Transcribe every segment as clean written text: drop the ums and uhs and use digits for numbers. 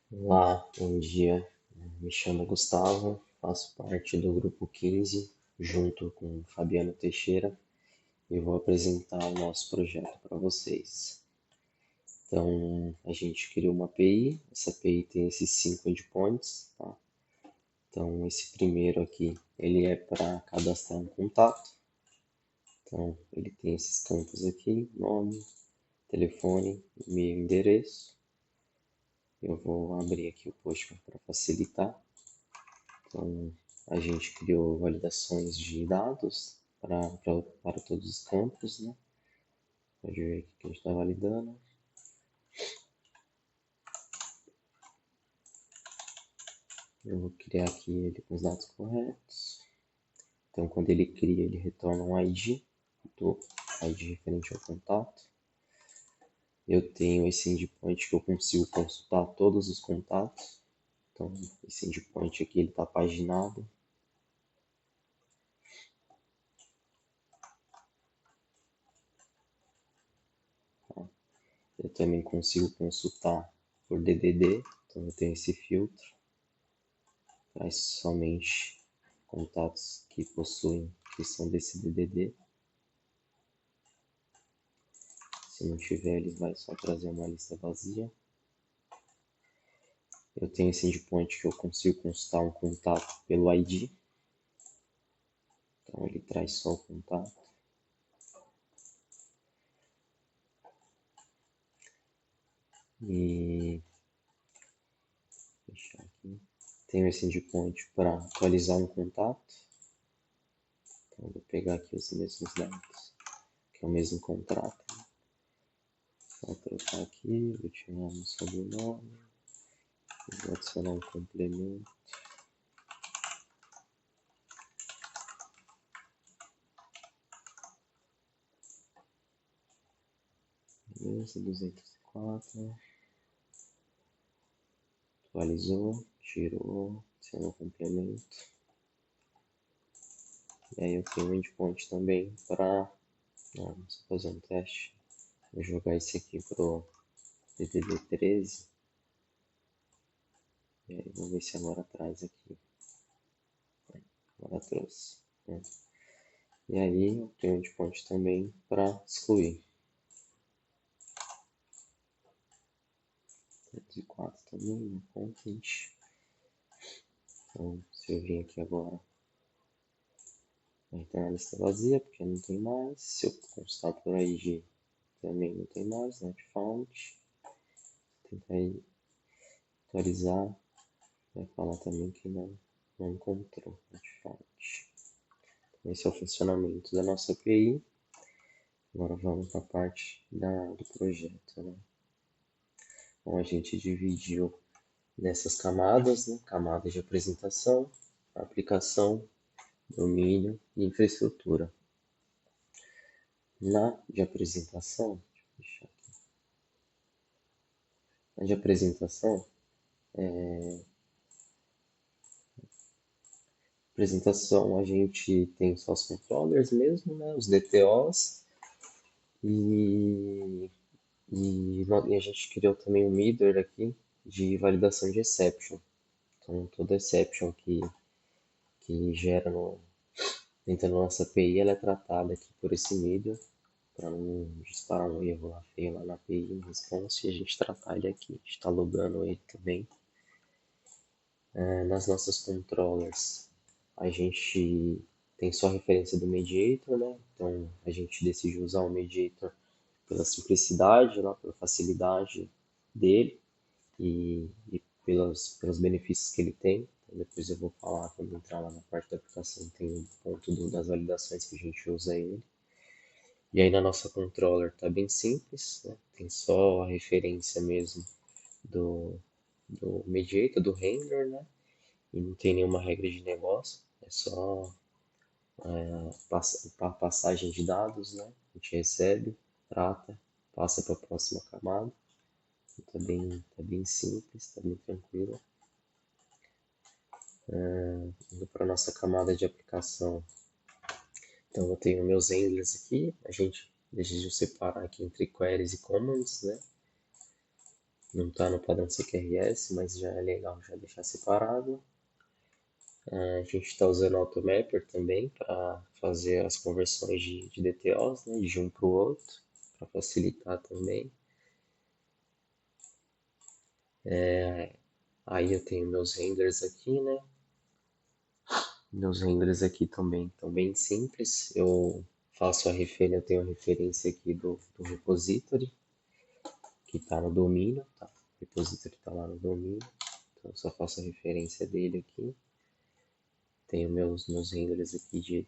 Olá, bom dia. Me chamo Gustavo, faço parte do grupo 15, junto com Fabiano Teixeira, e vou apresentar o nosso projeto para vocês. Então, a gente criou uma API, essa API tem esses 5 endpoints, tá? Então, esse primeiro aqui, ele é para cadastrar um contato. Então, ele tem esses campos aqui, nome, telefone, e-mail, endereço. Eu vou abrir aqui o Postman para facilitar. Então, a gente criou validações de dados para todos os campos, né? Pode ver aqui que a gente está validando. Eu vou criar aqui ele com os dados corretos. Então, quando ele cria, ele retorna um ID, do ID referente ao contato. Eu tenho esse endpoint que eu consigo consultar todos os contatos. Então, esse endpoint aqui ele está paginado. Eu também consigo consultar por DDD, então eu tenho esse filtro, traz somente contatos que possuem, que são desse DDD. Se não tiver, ele vai só trazer uma lista vazia. Eu tenho esse endpoint que eu consigo consultar um contato pelo ID, então ele traz só o contato. E deixar aqui. Tenho esse endpoint para atualizar um contato. Então vou pegar aqui os mesmos dados, que é o mesmo contrato. Só trocar aqui, vou tirar um sobrenome, vou adicionar um complemento. Beleza, 204. Atualizou, tirou, adicionou complemento. E aí eu tenho um endpoint também para vamos fazer um teste. Vou jogar esse aqui pro DDD13. E aí vamos ver se agora traz aqui. Agora trouxe. Né? E aí eu tenho um endpoint também para excluir. 304 também, no content. Então, se eu vir aqui agora, vai ter uma lista vazia, porque não tem mais. Se eu constar por ID, também não tem mais, not found. Tentar atualizar, vai falar também que não encontrou, not found. Então, esse é o funcionamento da nossa API. Agora vamos para a parte do projeto, né? Então, a gente dividiu nessas camadas, né? Camadas de apresentação, aplicação, domínio e infraestrutura. Na de apresentação, deixa eu aqui. Na de apresentação, a gente tem só os controllers mesmo, né? Os DTOs e, e a gente criou também um middleware aqui de validação de exception. Então toda exception que gera dentro da nossa API, ela é tratada aqui por esse middleware para não disparar um erro lá feio lá na API no response e a gente tratar ele aqui. A gente está logando ele também. Nas nossas controllers, a gente tem só referência do mediator, né? Então a gente decidiu usar o mediator pela simplicidade, né? Pela facilidade dele e pelos benefícios que ele tem. Então, depois eu vou falar quando entrar lá na parte da aplicação, tem um ponto das validações que a gente usa ele. E aí na nossa controller tá bem simples, né? Tem só a referência mesmo do, do mediator, do handler, né? E não tem nenhuma regra de negócio, é só a passagem de dados, né? A gente recebe, trata, passa para a próxima camada. Tá bem simples, tá bem tranquilo. Indo para a nossa camada de aplicação. Então eu tenho meus handlers aqui, a gente decidiu separar aqui entre queries e commands, né? Não está no padrão CQRS, mas já é legal já deixar separado. A gente está usando Automapper também para fazer as conversões de DTOs, né, de um para o outro, para facilitar também. Aí eu tenho meus renders aqui, né? Meus renders aqui também estão bem simples. Eu faço a referência, eu tenho a referência aqui do repository, que está no domínio, tá? O repository está lá no domínio, então eu só faço a referência dele aqui. Tenho meus renders aqui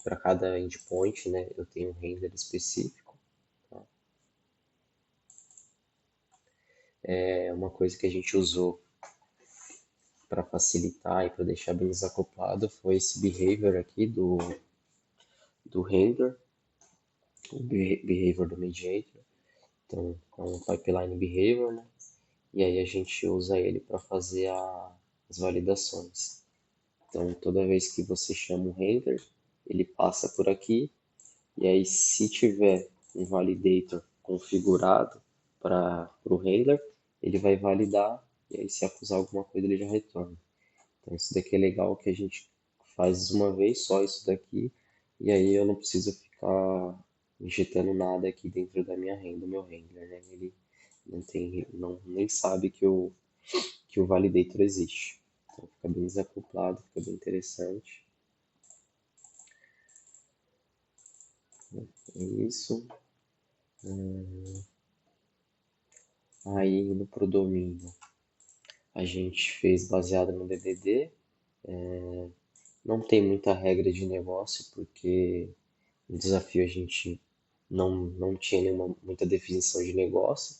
para cada endpoint, né? Eu tenho um render específico. Tá? É uma coisa que a gente usou para facilitar e para deixar bem desacoplado foi esse behavior aqui do render, o behavior do mediator. Então, é um pipeline behavior, né? E aí a gente usa ele para fazer as validações. Então, toda vez que você chama um render, ele passa por aqui, e aí se tiver um validator configurado para o render, ele vai validar, e aí se acusar alguma coisa ele já retorna. Então, isso daqui é legal que a gente faz uma vez só isso daqui, e aí eu não preciso ficar injetando nada aqui dentro da minha renda, do meu render, né? Ele nem sabe que o validator existe. Então fica bem desacoplado, fica bem interessante. É isso. Aí indo pro domínio, a gente fez baseado no DDD. Não tem muita regra de negócio, porque no desafio a gente não tinha muita definição de negócio.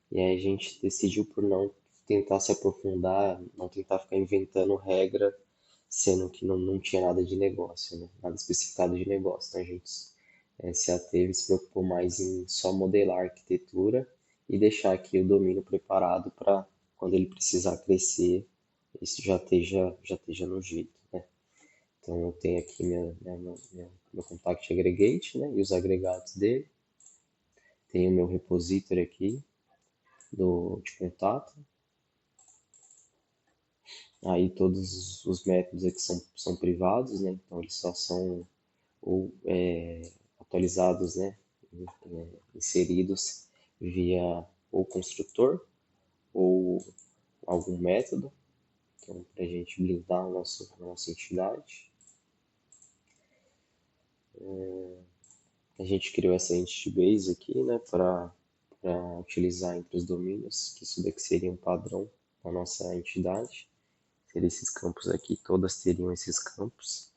E aí a gente decidiu por não tentar se aprofundar, não tentar ficar inventando regra, sendo que não tinha nada de negócio, né? Nada especificado de negócio. Então a gente se ateve, se preocupou mais em só modelar a arquitetura e deixar aqui o domínio preparado para quando ele precisar crescer, isso já esteja no jeito, né? Então eu tenho aqui meu contact aggregate, né? E os agregados dele. Tenho meu repository aqui de contato. Aí todos os métodos aqui são privados, né? Então eles só são atualizados, né? Inseridos via ou construtor ou algum método, então para a gente blindar a nossa entidade. A gente criou essa entity base aqui, né? Para utilizar entre os domínios, que isso daqui seria um padrão da nossa entidade. Teria esses campos aqui, todas teriam esses campos.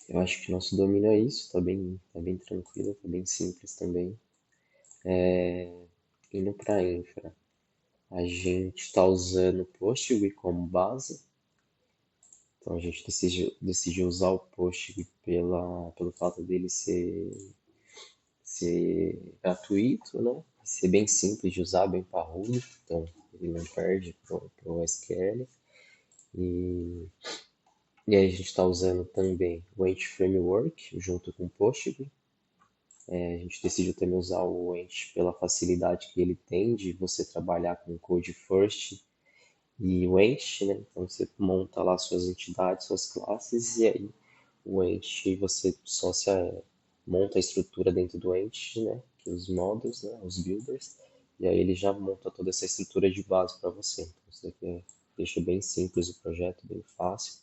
Eu acho que nosso domínio é isso, tá bem tranquilo, tá bem simples também. Indo para infra, a gente está usando o Postgre como base, então a gente decidiu usar o Postgre pelo fato dele ser gratuito, né? Ser bem simples de usar, bem parrudo, então ele não perde para o SQL. E aí a gente está usando também o Ent Framework junto com o Postgre. A gente decidiu também usar o Ent pela facilidade que ele tem de você trabalhar com Code First e o Ent, né? Então você monta lá suas entidades, suas classes, e aí o Ent você só monta a estrutura dentro do Ent, né? Que é os modos, né? Os builders, e aí ele já monta toda essa estrutura de base para você. Então isso daqui deixa bem simples o projeto, bem fácil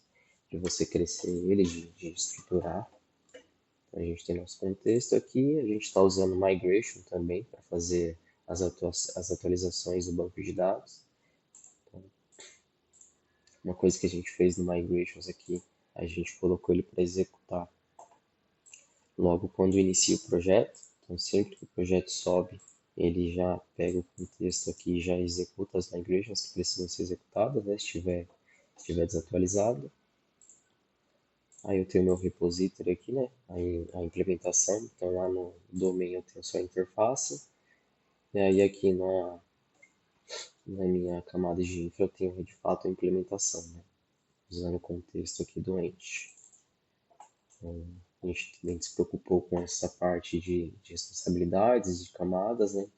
de você crescer ele, de estruturar. A gente tem nosso contexto aqui, a gente está usando Migration também para fazer as atualizações do banco de dados. Então, uma coisa que a gente fez no Migrations aqui, a gente colocou ele para executar logo quando inicia o projeto. Então, sempre que o projeto sobe, ele já pega o contexto aqui e já executa as migrations que precisam ser executadas, né, se estiver desatualizado. Aí eu tenho meu repository aqui, né? Aí a implementação. Então lá no domain eu tenho só a interface. E aí aqui na minha camada de infra eu tenho de fato a implementação, né? Usando o contexto aqui do ente. A gente também se preocupou com essa parte de responsabilidades, de camadas, né?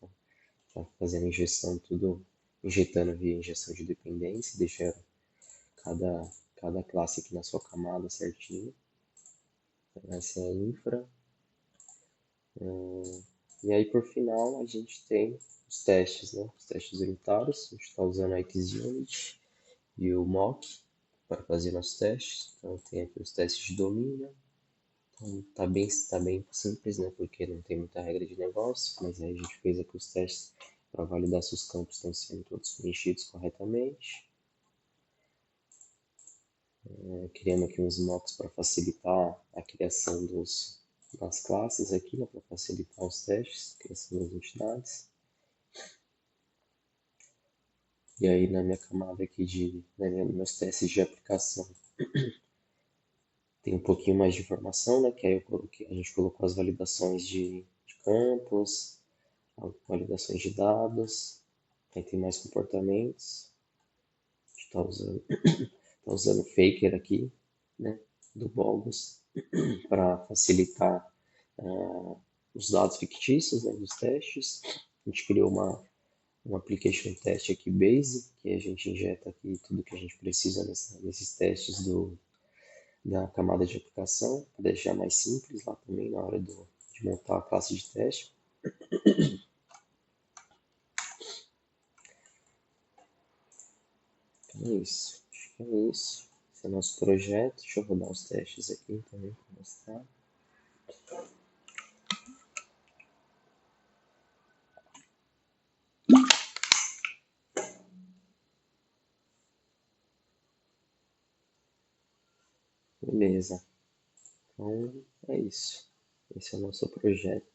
Tá fazendo injeção, tudo injetando via injeção de dependência, deixando cada classe aqui na sua camada certinho. Então, essa é a infra. E aí, por final, a gente tem os testes, né? Os testes unitários. A gente está usando a XUnit e o mock para fazer nossos testes. Então, tem aqui os testes de domínio. Então, tá bem simples, né? Porque não tem muita regra de negócio, mas aí a gente fez aqui os testes para validar se os campos estão sendo todos preenchidos corretamente. Criamos aqui uns mocks para facilitar a criação das classes aqui, né? Para facilitar os testes, criação das entidades. E aí na minha camada aqui meus testes de aplicação tem um pouquinho mais de informação, né? Que aí a gente colocou as validações de campos, as validações de dados, aí tem mais comportamentos. A gente tá usando o Faker aqui, né? Do Bogus para facilitar os dados fictícios, né, dos testes. A gente criou um application test aqui base, que a gente injeta aqui tudo que a gente precisa nesses testes da camada de aplicação, para deixar mais simples lá também na hora de montar a classe de teste. Então é isso. Acho que é isso. Esse é o nosso projeto. Deixa eu rodar os testes aqui também para mostrar. Beleza. Então é isso. Esse é o nosso projeto.